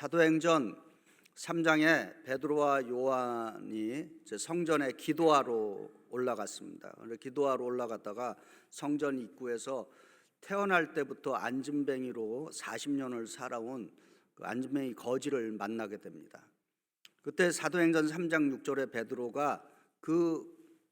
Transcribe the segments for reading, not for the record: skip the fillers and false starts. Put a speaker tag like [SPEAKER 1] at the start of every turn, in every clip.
[SPEAKER 1] 사도행전 3장에 베드로와 요한이 성전에 기도하러 올라갔습니다. 기도하러 올라갔다가 성전 입구에서 태어날 때부터 안진뱅이로 40년을 살아온 그 안진뱅이 거지를 만나게 됩니다. 그때 사도행전 3장 6절에 베드로가 그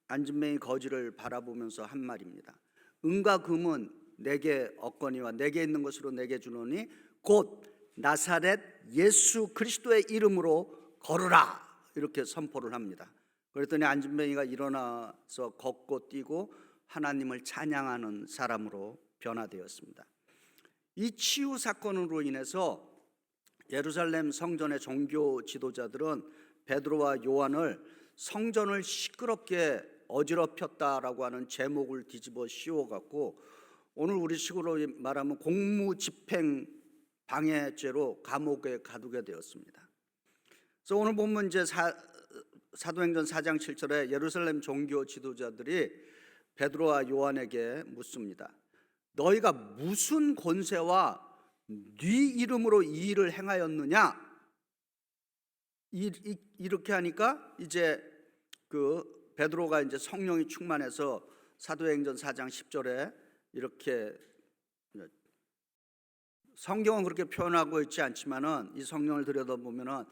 [SPEAKER 1] 안진뱅이 거지를 바라보면서 한 말입니다. 은과 금은 내게 얻거니와 내게 있는 것으로 내게 주노니 곧 나사렛 예수 그리스도의 이름으로 걸으라, 이렇게 선포를 합니다. 그랬더니 안진뱅이가 일어나서 걷고 뛰고 하나님을 찬양하는 사람으로 변화되었습니다. 이 치유 사건으로 인해서 예루살렘 성전의 종교 지도자들은 베드로와 요한을 성전을 시끄럽게 어지럽혔다라고 하는 제목을 뒤집어 씌워갖고 오늘 우리식으로 말하면 공무집행 방해죄로 감옥에 가두게 되었습니다. 그래서 오늘 보면 이제 사도행전 4장 7절에 예루살렘 종교 지도자들이 베드로와 요한에게 묻습니다. 너희가 무슨 권세와 네 이름으로 이 일을 행하였느냐? 이렇게 하니까 이제 그 베드로가 이제 성령이 충만해서 사도행전 4장 10절에 이렇게, 성경은 그렇게 표현하고 있지 않지만은 이 성경을 들여다보면은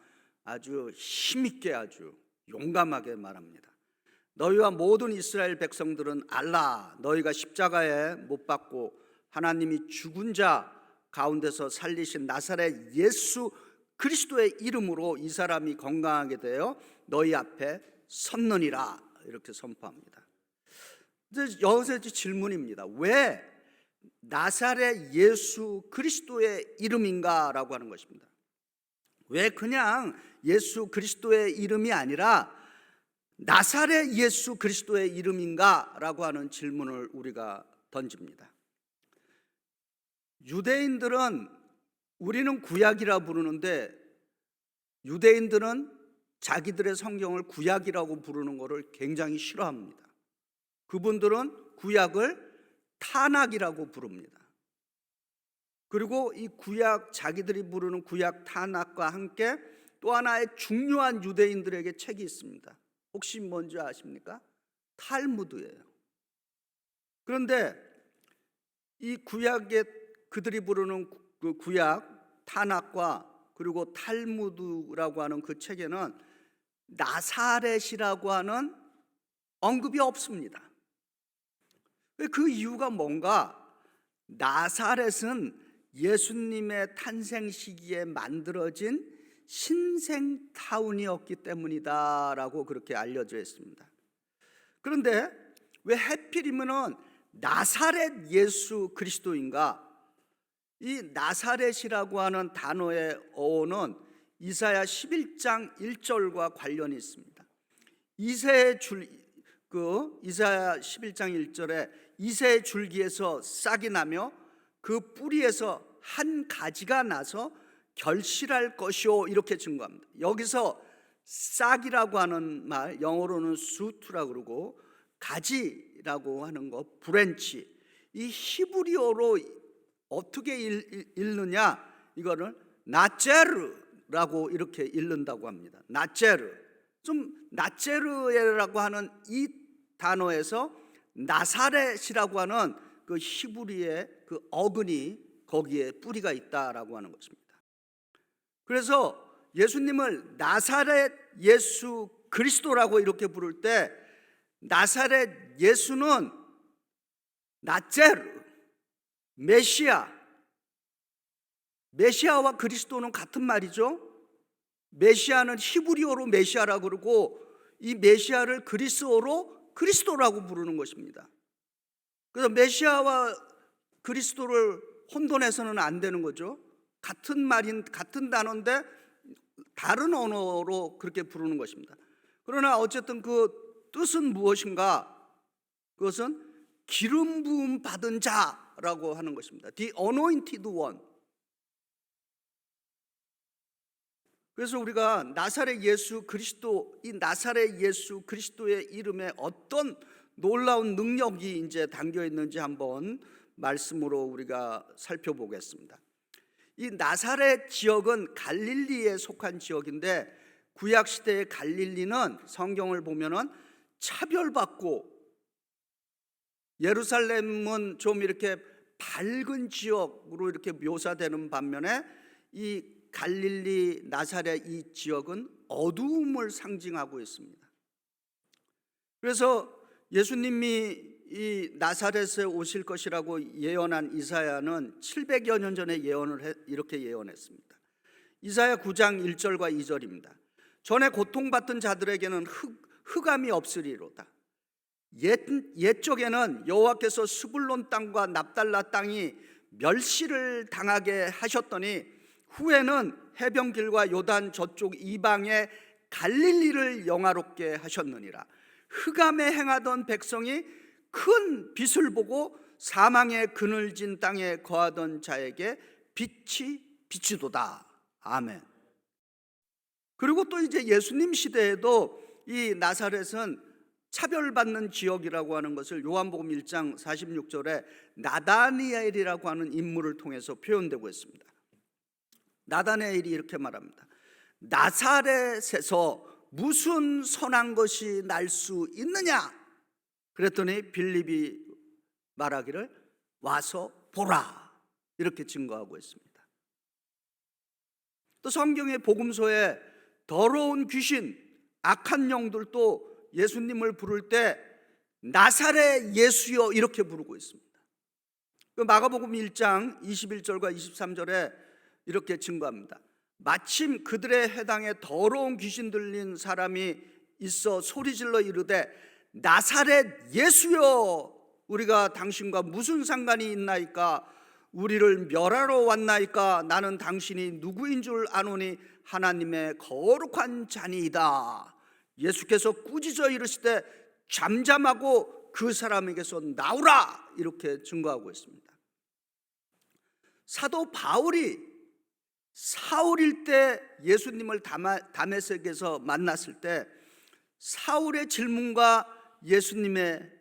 [SPEAKER 1] 아주 힘있게 아주 용감하게 말합니다. 너희와 모든 이스라엘 백성들은 알라, 너희가 십자가에 못 박고 하나님이 죽은 자 가운데서 살리신 나사렛 예수 그리스도의 이름으로 이 사람이 건강하게 되어 너희 앞에 섰느니라, 이렇게 선포합니다. 여기서 질문입니다. 왜 나사렛 예수 그리스도의 이름인가 라고 하는 것입니다. 왜 그냥 예수 그리스도의 이름이 아니라 나사렛 예수 그리스도의 이름인가 라고 하는 질문을 우리가 던집니다. 유대인들은 우리는 구약이라 부르는데 유대인들은 자기들의 성경을 구약이라고 부르는 것을 굉장히 싫어합니다. 그분들은 구약을 타낙이라고 부릅니다. 그리고 이 구약, 자기들이 부르는 구약 타낙과 함께 또 하나의 중요한 유대인들에게 책이 있습니다. 혹시 뭔지 아십니까? 탈무드예요. 그런데 이 구약에 그들이 부르는 그 구약 타낙과 그리고 탈무드라고 하는 그 책에는 나사렛이라고 하는 언급이 없습니다. 그 이유가 뭔가? 나사렛은 예수님의 탄생 시기에 만들어진 신생타운이었기 때문이다라고 그렇게 알려져 있습니다. 그런데 왜 하필이면은 나사렛 예수 그리스도인가? 이 나사렛이라고 하는 단어의 어원은 이사야 11장 1절과 관련이 있습니다. 이사야 11장 1절에 이새의 줄기에서 싹이 나며 그 뿌리에서 한 가지가 나서 결실할 것이요, 이렇게 증거합니다. 여기서 싹이라고 하는 말, 영어로는 수트라고 그러고 가지라고 하는 거, 브랜치, 이 히브리어로 어떻게 읽느냐, 이거를 나체르라고 이렇게 읽는다고 합니다. 나체르, 나체르라고 하는 이 단어에서 나사렛이라고 하는 그 히브리의 그 어근이 거기에 뿌리가 있다라고 하는 것입니다. 그래서 예수님을 나사렛 예수 그리스도라고 이렇게 부를 때 나사렛 예수는 나체르, 메시아와 그리스도는 같은 말이죠. 메시아는 히브리어로 메시아라고 그러고 이 메시아를 그리스어로 그리스도라고 부르는 것입니다. 그래서 메시아와 그리스도를 혼돈해서는 안 되는 거죠. 같은 말인, 같은 단어인데 다른 언어로 그렇게 부르는 것입니다. 그러나 어쨌든 그 뜻은 무엇인가? 그것은 기름 부음 받은 자라고 하는 것입니다. The anointed one. 그래서 우리가 나사렛 예수 그리스도, 이 나사렛 예수 그리스도의 이름에 어떤 놀라운 능력이 이제 담겨 있는지 한번 말씀으로 우리가 살펴보겠습니다. 이 나사렛 지역은 갈릴리에 속한 지역인데, 구약 시대의 갈릴리는 성경을 보면은 차별받고, 예루살렘은 좀 이렇게 밝은 지역으로 이렇게 묘사되는 반면에 이 갈릴리 나사렛 이 지역은 어두움을 상징하고 있습니다. 그래서 예수님이 이 나사렛에 오실 것이라고 예언한 이사야는 700여 년 전에 이렇게 예언했습니다. 이사야 9장 1절과 2절입니다. 전에 고통받던 자들에게는 흑암이 없으리로다. 옛적에는 여호와께서 스불론 땅과 납달라 땅이 멸시를 당하게 하셨더니, 후에는 해변길과 요단 저쪽 이방의 갈릴리를 영화롭게 하셨느니라. 흑암에 행하던 백성이 큰 빛을 보고 사망의 그늘진 땅에 거하던 자에게 빛이 비치도다. 아멘. 그리고 또 이제 예수님 시대에도 이 나사렛은 차별받는 지역이라고 하는 것을 요한복음 1장 46절에 나다니엘이라고 하는 인물을 통해서 표현되고 있습니다. 나다니엘이 이렇게 말합니다. 나사렛에서 무슨 선한 것이 날 수 있느냐? 그랬더니 빌립이 말하기를 와서 보라, 이렇게 증거하고 있습니다. 또 성경의 복음서에 더러운 귀신, 악한 영들도 예수님을 부를 때 나사렛 예수여 이렇게 부르고 있습니다. 그 마가복음 1장 21절과 23절에 이렇게 증거합니다. 마침 그들의 회당에 더러운 귀신 들린 사람이 있어 소리질러 이르되 나사렛 예수여, 우리가 당신과 무슨 상관이 있나이까? 우리를 멸하러 왔나이까? 나는 당신이 누구인 줄 아노니 하나님의 거룩한 자니이다. 예수께서 꾸짖어 이르시되 잠잠하고 그 사람에게서 나오라, 이렇게 증거하고 있습니다. 사도 바울이 사울일 때 예수님을 다메섹에서 만났을 때 사울의 질문과 예수님의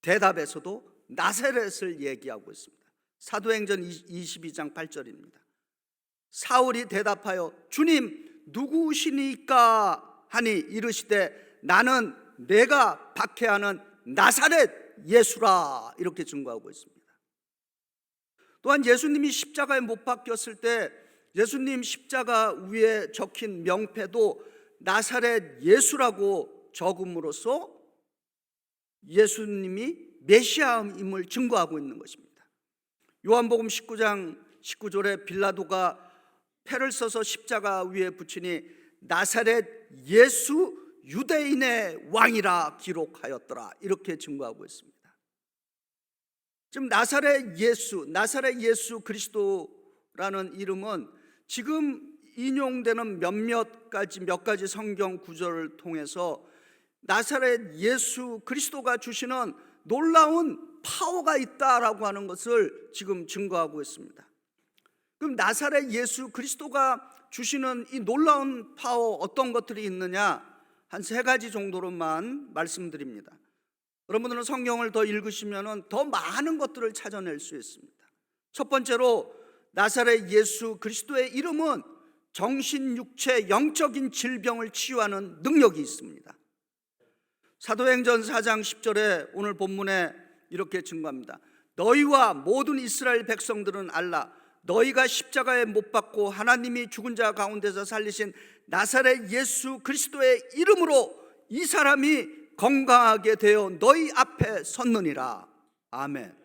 [SPEAKER 1] 대답에서도 나사렛을 얘기하고 있습니다. 사도행전 22장 8절입니다. 사울이 대답하여 주님 누구시니까 하니 이르시되 나는 내가 박해하는 나사렛 예수라, 이렇게 증거하고 있습니다. 또한 예수님이 십자가에 못 박혔을 때 예수님 십자가 위에 적힌 명패도 나사렛 예수라고 적음으로써 예수님이 메시아임을 증거하고 있는 것입니다. 요한복음 19장 19절에 빌라도가 패를 써서 십자가 위에 붙이니 나사렛 예수 유대인의 왕이라 기록하였더라, 이렇게 증거하고 있습니다. 지금 나사렛 예수 그리스도라는 이름은 지금 인용되는 몇 가지 성경 구절을 통해서 나사렛 예수 그리스도가 주시는 놀라운 파워가 있다라고 하는 것을 지금 증거하고 있습니다. 그럼 나사렛 예수 그리스도가 주시는 이 놀라운 파워, 어떤 것들이 있느냐, 한 3가지 정도로만 말씀드립니다. 여러분들은 성경을 더 읽으시면 더 많은 것들을 찾아낼 수 있습니다. 첫 번째로 나사렛 예수 그리스도의 이름은 정신, 육체, 영적인 질병을 치유하는 능력이 있습니다. 사도행전 4장 10절에 오늘 본문에 이렇게 증거합니다. 너희와 모든 이스라엘 백성들은 알라. 너희가 십자가에 못 박고 하나님이 죽은 자 가운데서 살리신 나사렛 예수 그리스도의 이름으로 이 사람이 건강하게 되어 너희 앞에 섰느니라. 아멘.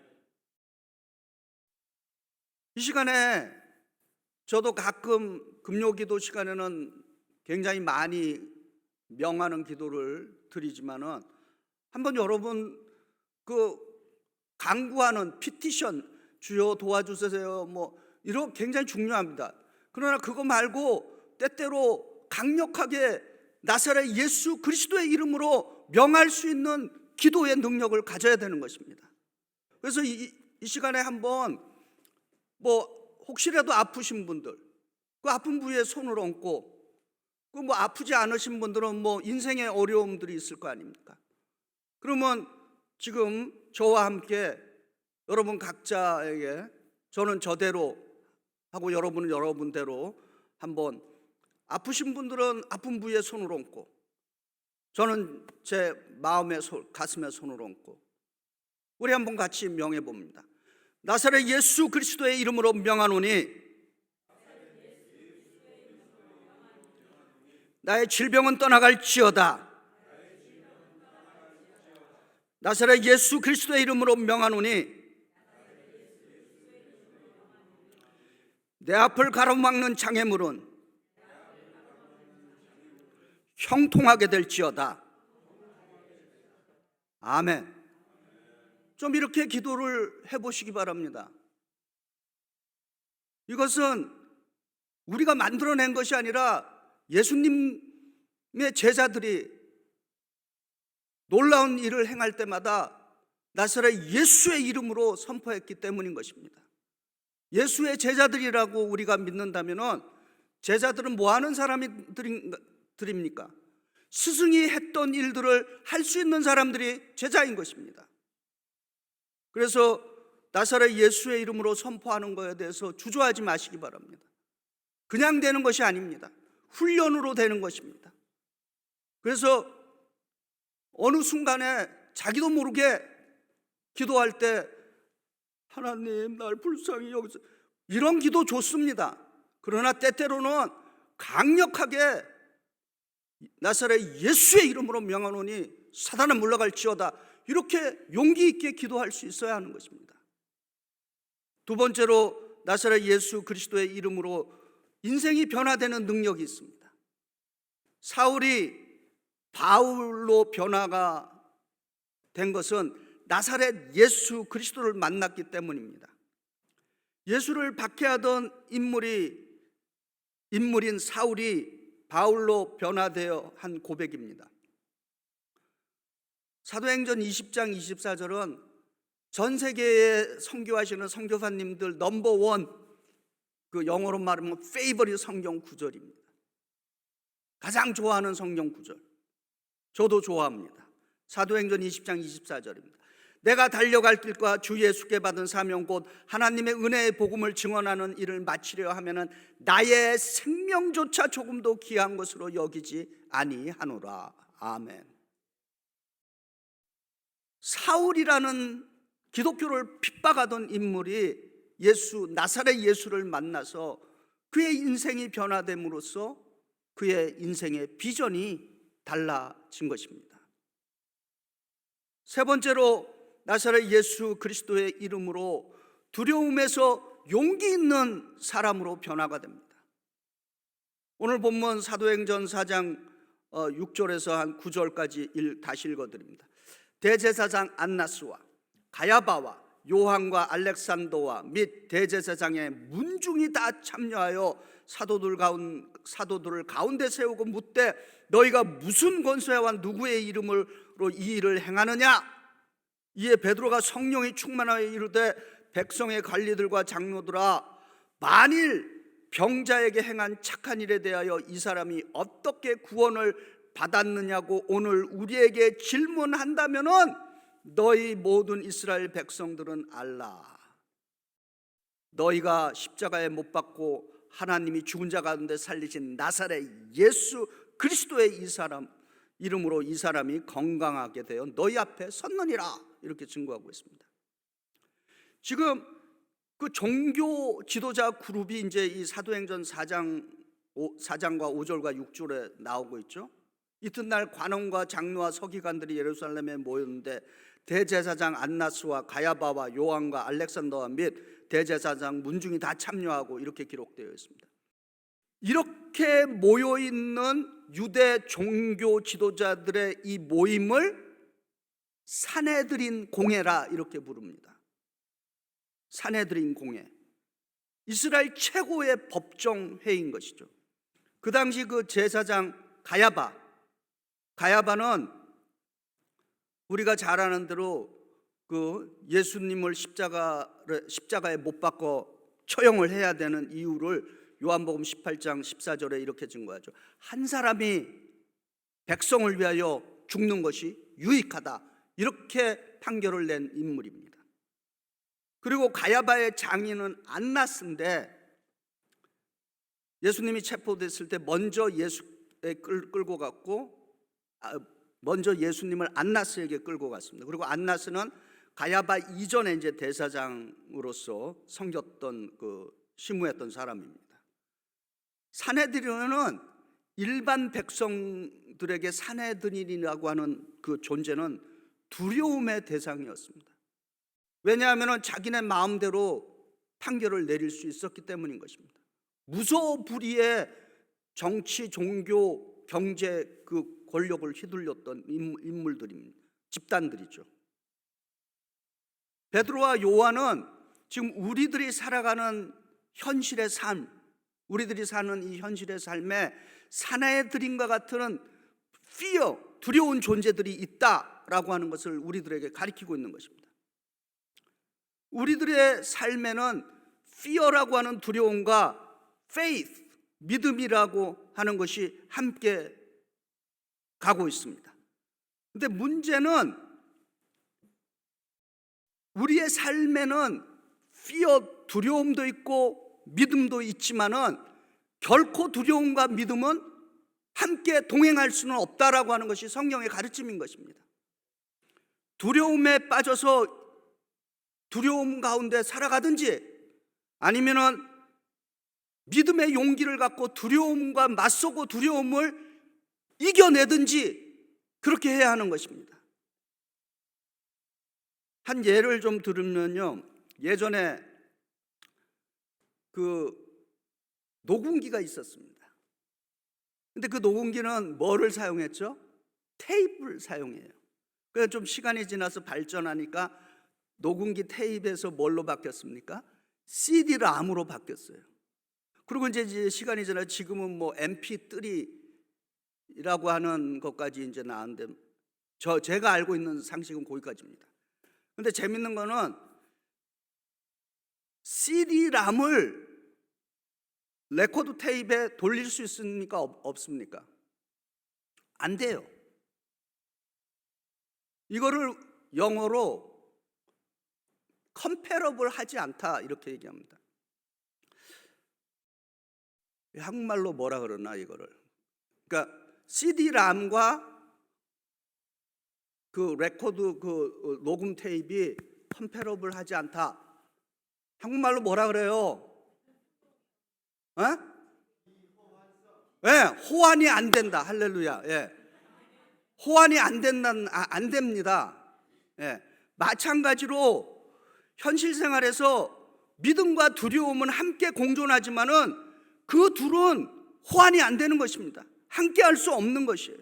[SPEAKER 1] 이 시간에 저도 가끔 금요기도 시간에는 굉장히 많이 명하는 기도를 드리지만은 한번 여러분 그 간구하는 피티션, 주여 도와주세요, 뭐 이런 굉장히 중요합니다. 그러나 그거 말고 때때로 강력하게 나사렛 예수 그리스도의 이름으로 명할 수 있는 기도의 능력을 가져야 되는 것입니다. 그래서 이 시간에 한번 혹시라도 아프신 분들, 그 아픈 부위에 손을 얹고, 그 아프지 않으신 분들은 인생의 어려움들이 있을 거 아닙니까? 그러면 지금 저와 함께 여러분 각자에게 저는 저대로 하고 여러분은 여러분대로 한번 아프신 분들은 아픈 부위에 손을 얹고, 저는 제 가슴에 손을 얹고, 우리 한번 같이 명해 봅니다. 나사렛 예수 그리스도의 이름으로 명하노니 나의 질병은 떠나갈지어다. 나사렛 예수 그리스도의 이름으로 명하노니 내 앞을 가로막는 장애물은 형통하게 될지어다. 아멘. 좀 이렇게 기도를 해보시기 바랍니다. 이것은 우리가 만들어낸 것이 아니라 예수님의 제자들이 놀라운 일을 행할 때마다 나사렛 예수의 이름으로 선포했기 때문인 것입니다. 예수의 제자들이라고 우리가 믿는다면 제자들은 뭐 하는 사람들입니까? 스승이 했던 일들을 할 수 있는 사람들이 제자인 것입니다. 그래서 나사렛 예수의 이름으로 선포하는 것에 대해서 주저하지 마시기 바랍니다. 그냥 되는 것이 아닙니다. 훈련으로 되는 것입니다. 그래서 어느 순간에 자기도 모르게 기도할 때 하나님 날 불쌍히 여기서, 이런 기도 좋습니다. 그러나 때때로는 강력하게 나사렛 예수의 이름으로 명하노니 사단은 물러갈지어다, 이렇게 용기 있게 기도할 수 있어야 하는 것입니다. 두 번째로 나사렛 예수 그리스도의 이름으로 인생이 변화되는 능력이 있습니다. 사울이 바울로 변화가 된 것은 나사렛 예수 그리스도를 만났기 때문입니다. 예수를 박해하던 인물인 사울이 바울로 변화되어 한 고백입니다. 사도행전 20장 24절은 전 세계에 선교하시는 선교사님들 넘버원, 그 영어로 말하면 페이버릿 성경 구절입니다. 가장 좋아하는 성경 구절, 저도 좋아합니다. 사도행전 20장 24절입니다. 내가 달려갈 길과 주 예수께 받은 사명 곧 하나님의 은혜의 복음을 증언하는 일을 마치려 하면은 나의 생명조차 조금도 귀한 것으로 여기지 아니하노라. 아멘. 사울이라는 기독교를 핍박하던 인물이 나사렛 예수를 만나서 그의 인생이 변화됨으로써 그의 인생의 비전이 달라진 것입니다. 세 번째로 나사렛 예수 그리스도의 이름으로 두려움에서 용기 있는 사람으로 변화가 됩니다. 오늘 본문 사도행전 4장 6절에서 한 9절까지 다시 읽어드립니다. 대제사장 안나스와 가야바와 요한과 알렉산더와 및 대제사장의 문중이 다 참여하여 사도들을 가운데 세우고 묻되 너희가 무슨 권세와 누구의 이름으로 이 일을 행하느냐? 이에 베드로가 성령이 충만하여 이르되 백성의 관리들과 장로들아, 만일 병자에게 행한 착한 일에 대하여 이 사람이 어떻게 구원을 받았느냐고 오늘 우리에게 질문한다면은 너희 모든 이스라엘 백성들은 알라. 너희가 십자가에 못 박고 하나님이 죽은 자 가운데 살리신 나사렛 예수 그리스도의 이 사람 이름으로 이 사람이 건강하게 되어 너희 앞에 섰느니라, 이렇게 증거하고 있습니다. 지금 그 종교 지도자 그룹이 이제 이 사도행전 4장과 5절과 6절에 나오고 있죠. 이튿날 관원과 장로와 서기관들이 예루살렘에 모였는데 대제사장 안나스와 가야바와 요한과 알렉산더와 및 대제사장 문중이 다 참여하고 이렇게 기록되어 있습니다. 이렇게 모여있는 유대 종교 지도자들의 이 모임을 산헤드린 공회라 이렇게 부릅니다. 산헤드린 공회, 이스라엘 최고의 법정회의인 것이죠. 그 당시 그 제사장 가야바는 우리가 잘 아는 대로 그 예수님을 십자가에 못 박고 처형을 해야 되는 이유를 요한복음 18장 14절에 이렇게 증거하죠. 한 사람이 백성을 위하여 죽는 것이 유익하다, 이렇게 판결을 낸 인물입니다. 그리고 가야바의 장인은 안나스인데 예수님이 체포됐을 때 먼저 끌고 갔고, 먼저 예수님을 안나스에게 끌고 갔습니다. 그리고 안나스는 가야바 이전에 이제 대사장으로서 섬겼던 시무했던 사람입니다. 산헤드린은 일반 백성들에게 산헤드린이라고 하는 그 존재는 두려움의 대상이었습니다. 왜냐하면 자기네 마음대로 판결을 내릴 수 있었기 때문인 것입니다. 무소불위의 정치, 종교, 경제 그 권력을 휘둘렸던 인물들입니다. 집단들이죠. 베드로와 요한은 지금 우리들이 살아가는 현실의 삶, 우리들이 사는 이 현실의 삶에 산헤드린과 같은 fear, 두려운 존재들이 있다라고 하는 것을 우리들에게 가리키고 있는 것입니다. 우리들의 삶에는 fear라고 하는 두려움과 faith, 믿음이라고 하는 것이 함께 가고 있습니다. 근데 문제는 우리의 삶에는 fear, 두려움도 있고 믿음도 있지만은 결코 두려움과 믿음은 함께 동행할 수는 없다라고 하는 것이 성경의 가르침인 것입니다. 두려움에 빠져서 두려움 가운데 살아가든지 아니면은 믿음의 용기를 갖고 두려움과 맞서고 두려움을 이겨내든지 그렇게 해야 하는 것입니다. 한 예를 좀 들으면요, 예전에 그 녹음기가 있었습니다. 근데 그 녹음기는 뭐를 사용했죠? 테이프를 사용해요. 그래서 좀 시간이 지나서 발전하니까 녹음기 테이프에서 뭘로 바뀌었습니까? CD람으로 바뀌었어요. 그리고 이제 시간이 지나 지금은 뭐 MP3라고 하는 것까지 이제 나왔는데 제가 알고 있는 상식은 거기까지입니다. 근데 재밌는 거는 CD람을 레코드 테이프에 돌릴 수 있습니까? 없습니까? 안 돼요. 이거를 영어로 comparable 하지 않다 이렇게 얘기합니다. 한국말로 뭐라 그러나 이거를. 그러니까 CD람과 그 레코드 그 녹음 테이프가 comparable 하지 않다. 한국말로 뭐라 그래요? 네, 호환이 안 된다. 할렐루야. 예. 호환이 안 됩니다. 예. 마찬가지로 현실 생활에서 믿음과 두려움은 함께 공존하지만은 그 둘은 호환이 안 되는 것입니다. 함께 할 수 없는 것이에요.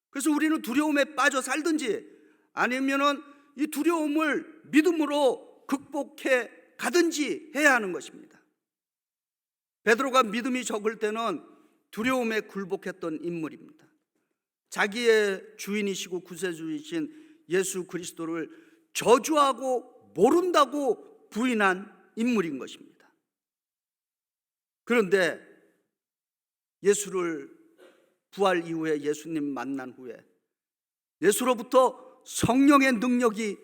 [SPEAKER 1] 그래서 우리는 두려움에 빠져 살든지 아니면은 이 두려움을 믿음으로 극복해 가든지 해야 하는 것입니다. 베드로가 믿음이 적을 때는 두려움에 굴복했던 인물입니다. 자기의 주인이시고 구세주이신 예수 그리스도를 저주하고 모른다고 부인한 인물인 것입니다. 그런데 예수를 부활 이후에 예수님 만난 후에 예수로부터 성령의 능력이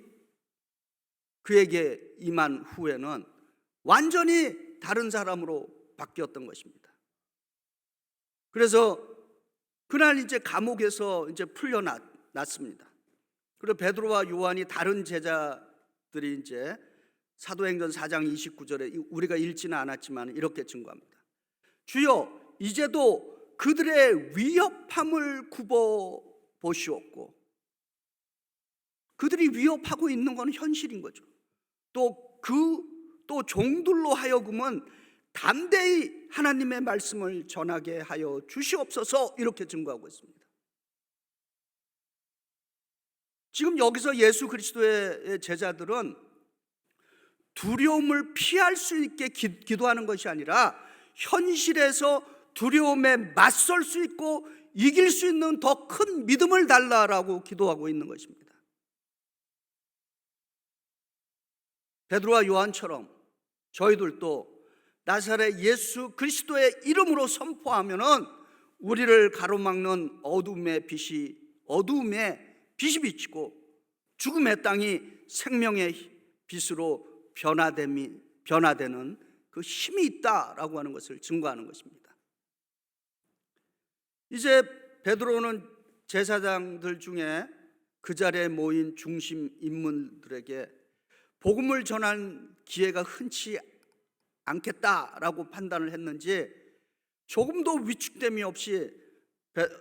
[SPEAKER 1] 그에게 임한 후에는 완전히 다른 사람으로 바뀌었던 것입니다. 그래서 그날 이제 감옥에서 이제 풀려났습니다. 그리고 베드로와 요한이 다른 제자들이 이제 사도행전 4장 29절에 우리가 읽지는 않았지만 이렇게 증거합니다. 주여, 이제도 그들의 위협함을 굽어 보시옵고. 그들이 위협하고 있는 건 현실인 거죠. 또 종들로 하여금은 담대히 하나님의 말씀을 전하게 하여 주시옵소서 이렇게 증거하고 있습니다. 지금 여기서 예수 그리스도의 제자들은 두려움을 피할 수 있게 기도하는 것이 아니라 현실에서 두려움에 맞설 수 있고 이길 수 있는 더 큰 믿음을 달라라고 기도하고 있는 것입니다. 베드로와 요한처럼 저희들도 나사렛 예수 그리스도의 이름으로 선포하면은 우리를 가로막는 어둠의 빛이 비치고 죽음의 땅이 생명의 빛으로 변화되는 그 힘이 있다라고 하는 것을 증거하는 것입니다. 이제 베드로는 제사장들 중에 그 자리에 모인 중심 인물들에게 복음을 전할 기회가 흔치 않겠다라고 판단을 했는지 조금도 위축됨이 없이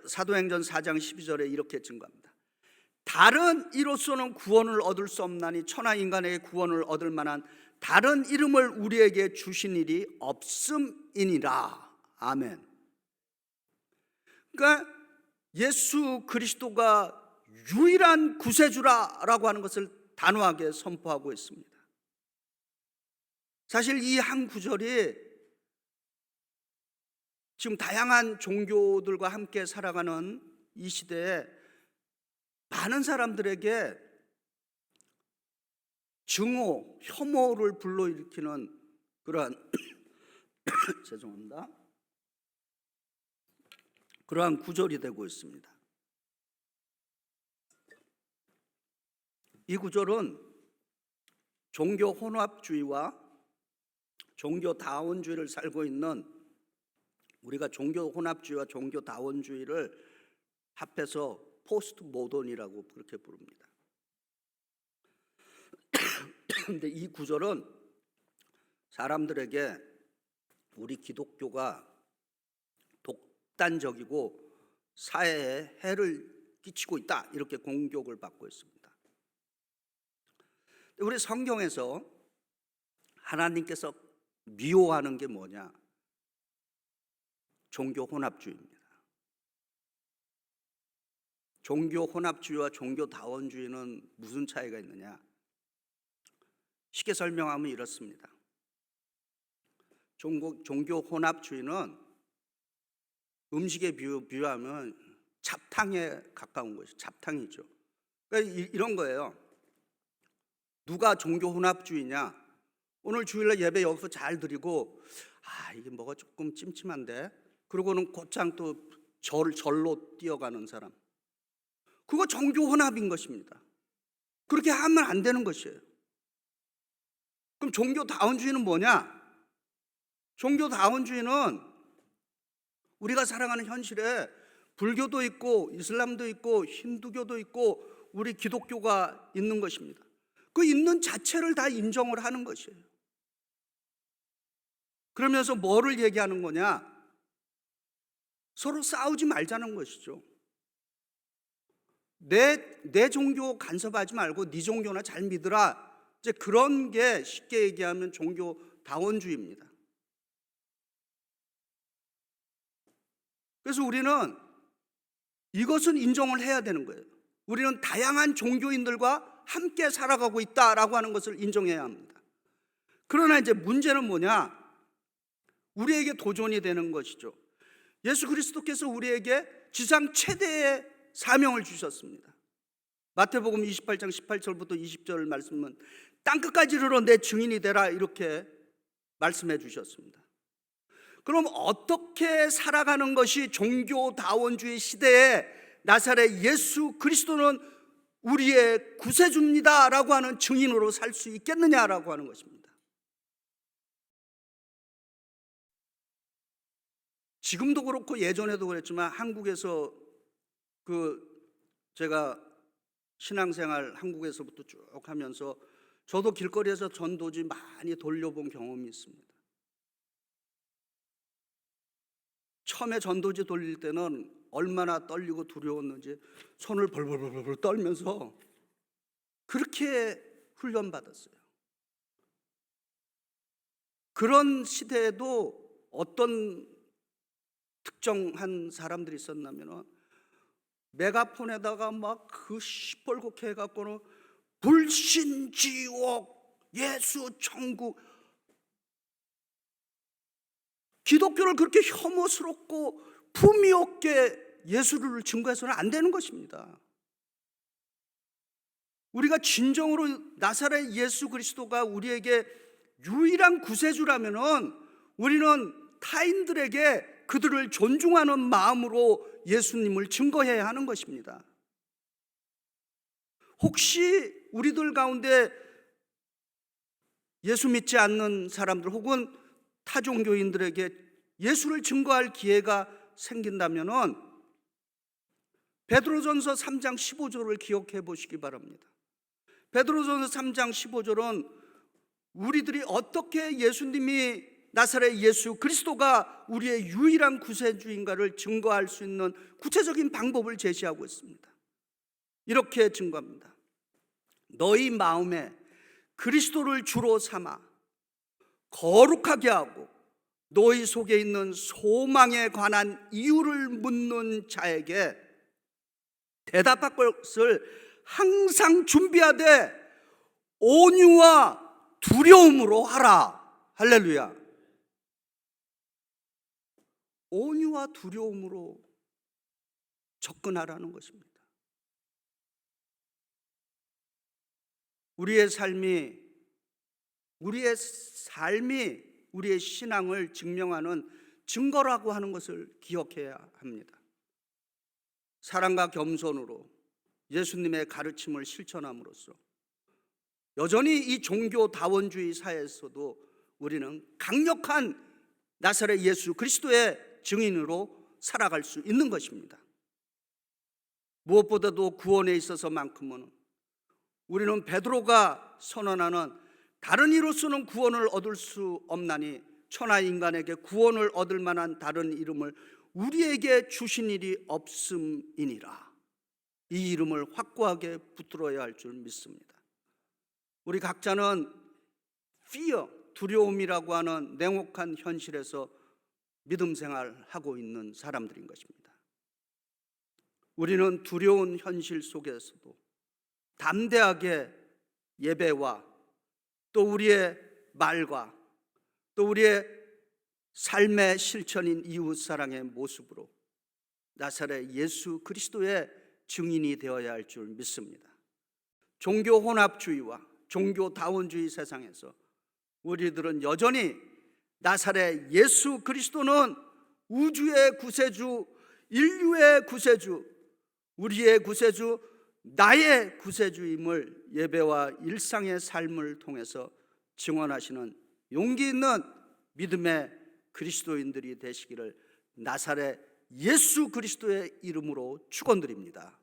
[SPEAKER 1] 사도행전 4장 12절에 이렇게 증거합니다. 다른 이로서는 구원을 얻을 수 없나니 천하 인간에게 구원을 얻을 만한 다른 이름을 우리에게 주신 일이 없음이니라. 아멘. 그러니까 예수 그리스도가 유일한 구세주라고 하는 것을 단호하게 선포하고 있습니다. 사실 이 한 구절이 지금 다양한 종교들과 함께 살아가는 이 시대에 많은 사람들에게 증오, 혐오를 불러일으키는 그러한 죄송합니다. 그러한 구절이 되고 있습니다. 이 구절은 종교 혼합주의와 종교 다원주의를 살고 있는 우리가 종교 혼합주의와 종교 다원주의를 합해서 포스트 모던이라고 그렇게 부릅니다. 그런데 이 구절은 사람들에게 우리 기독교가 독단적이고 사회에 해를 끼치고 있다 이렇게 공격을 받고 있습니다. 우리 성경에서 하나님께서 미워하는 게 뭐냐? 종교 혼합주의입니다. 종교 혼합주의와 종교 다원주의는 무슨 차이가 있느냐? 쉽게 설명하면 이렇습니다. 종교 혼합주의는 음식에 비유하면 잡탕에 가까운 것이죠. 잡탕이죠. 그러니까 이런 거예요. 누가 종교 혼합주의냐? 오늘 주일날 예배 여기서 잘 드리고 이게 뭐가 조금 찜찜한데 그러고는 곧장 또 절로 뛰어가는 사람, 그거 종교 혼합인 것입니다. 그렇게 하면 안 되는 것이에요. 그럼 종교 다원주의는 뭐냐? 종교 다원주의는 우리가 살아가는 현실에 불교도 있고 이슬람도 있고 힌두교도 있고 우리 기독교가 있는 것입니다. 그 있는 자체를 다 인정을 하는 것이에요. 그러면서 뭐를 얘기하는 거냐? 서로 싸우지 말자는 것이죠. 내 종교 간섭하지 말고 네 종교나 잘 믿으라. 이제 그런 게 쉽게 얘기하면 종교 다원주의입니다. 그래서 우리는 이것은 인정을 해야 되는 거예요. 우리는 다양한 종교인들과 함께 살아가고 있다라고 하는 것을 인정해야 합니다. 그러나 이제 문제는 뭐냐? 우리에게 도전이 되는 것이죠. 예수 그리스도께서 우리에게 지상 최대의 사명을 주셨습니다. 마태복음 28장 18절부터 20절 말씀은 땅끝까지 이르러 내 증인이 되라 이렇게 말씀해 주셨습니다. 그럼 어떻게 살아가는 것이 종교다원주의 시대에 나사렛 예수 그리스도는 우리의 구세주입니다 라고 하는 증인으로 살 수 있겠느냐라고 하는 것입니다. 지금도 그렇고 예전에도 그랬지만 한국에서 제가 신앙생활 한국에서부터 쭉 하면서 저도 길거리에서 전도지 많이 돌려본 경험이 있습니다. 처음에 전도지 돌릴 때는 얼마나 떨리고 두려웠는지 손을 벌벌벌 떨면서 그렇게 훈련받았어요. 그런 시대에도 어떤 특정한 사람들이 있었냐면 메가폰에다가 막 그 시뻘겋게 해갖고는 불신 지옥 예수 천국, 기독교를 그렇게 혐오스럽고 품위 없게 예수를 증거해서는 안 되는 것입니다. 우리가 진정으로 나사렛 예수 그리스도가 우리에게 유일한 구세주라면은 우리는 타인들에게 그들을 존중하는 마음으로 예수님을 증거해야 하는 것입니다. 혹시 우리들 가운데 예수 믿지 않는 사람들 혹은 타종교인들에게 예수를 증거할 기회가 생긴다면은 베드로전서 3장 15절을 기억해 보시기 바랍니다. 베드로전서 3장 15절은 우리들이 어떻게 예수님이 나사렛 예수 그리스도가 우리의 유일한 구세주인가를 증거할 수 있는 구체적인 방법을 제시하고 있습니다. 이렇게 증거합니다. 너희 마음에 그리스도를 주로 삼아 거룩하게 하고 너희 속에 있는 소망에 관한 이유를 묻는 자에게 대답할 것을 항상 준비하되 온유와 두려움으로 하라. 할렐루야. 온유와 두려움으로 접근하라는 것입니다. 우리의 삶이 우리의 신앙을 증명하는 증거라고 하는 것을 기억해야 합니다. 사랑과 겸손으로 예수님의 가르침을 실천함으로써 여전히 이 종교다원주의 사회에서도 우리는 강력한 나사렛 예수 그리스도의 증인으로 살아갈 수 있는 것입니다. 무엇보다도 구원에 있어서만큼은 우리는 베드로가 선언하는 다른 이로서는 구원을 얻을 수 없나니 천하 인간에게 구원을 얻을 만한 다른 이름을 우리에게 주신 일이 없음이니라. 이 이름을 확고하게 붙들어야 할 줄 믿습니다. 우리 각자는 fear, 두려움이라고 하는 냉혹한 현실에서 믿음 생활하고 있는 사람들인 것입니다. 우리는 두려운 현실 속에서도 담대하게 예배와 또 우리의 말과 또 우리의 삶의 실천인 이웃사랑의 모습으로 나사렛 예수 그리스도의 증인이 되어야 할 줄 믿습니다. 종교 혼합주의와 종교다원주의 세상에서 우리들은 여전히 나사렛 예수 그리스도는 우주의 구세주, 인류의 구세주, 우리의 구세주, 나의 구세주임을 예배와 일상의 삶을 통해서 증언하시는 용기 있는 믿음의 그리스도인들이 되시기를 나사렛 예수 그리스도의 이름으로 축원드립니다.